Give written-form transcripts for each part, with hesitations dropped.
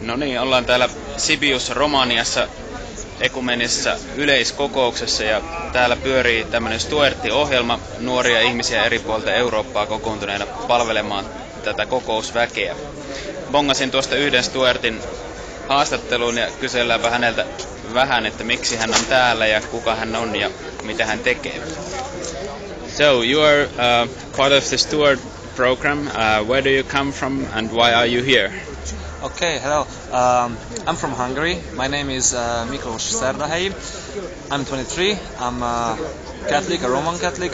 No niin, ollaan täällä Sibiussa Romaniassa ekumenisessa yleiskokouksessa ja täällä pyörii tämmöinen Stuartti-ohjelma, nuoria ihmisiä eri puolilta Eurooppaa kokoontuneena palvelemaan tätä kokousväkeä. Bongasin tuosta yhden Stuartin haastatteluun ja kyselläänpä häneltä vähän, että miksi hän on täällä ja kuka hän on ja mitä hän tekee. So, you are part of the Stuart program. Where do you come from and why are you here? Okay, hello. I'm from Hungary. My name is Miklos Szerdahely. I'm 23. I'm a Catholic, a Roman Catholic.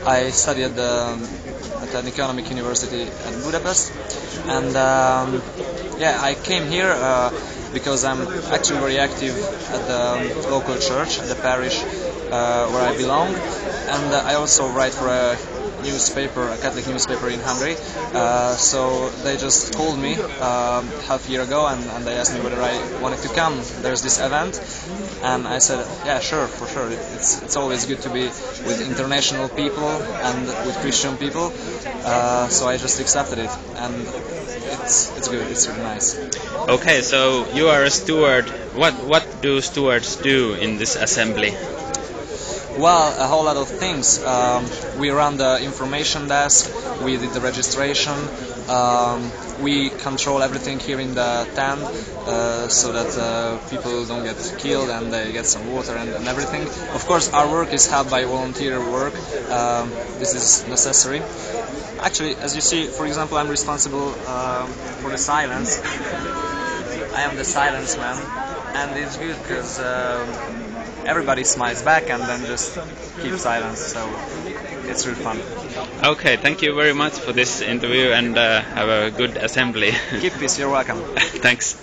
I study at an economic university at Budapest. And I came here because I'm actually very active at the local church, the parish where I belong. And I also write for a newspaper, a Catholic newspaper in Hungary. So they just called me half a year ago and they asked me whether I wanted to come. There's this event, and I said, yeah, sure, for sure. It's always good to be with international people and with Christian people. So I just accepted it, and it's good. It's really nice. Okay, so you are a steward. What do stewards do in this assembly? Well, a whole lot of things. We run the information desk, we did the registration, we control everything here in the tent so that people don't get killed and they get some water and everything. Of course, our work is helped by volunteer work. This is necessary. Actually, as you see, for example, I'm responsible for the silence. I am the silence man, and it's good because everybody smiles back and then just keep silence, so it's really fun. Okay, thank you very much for this interview and have a good assembly. Keep peace, you're welcome. Thanks.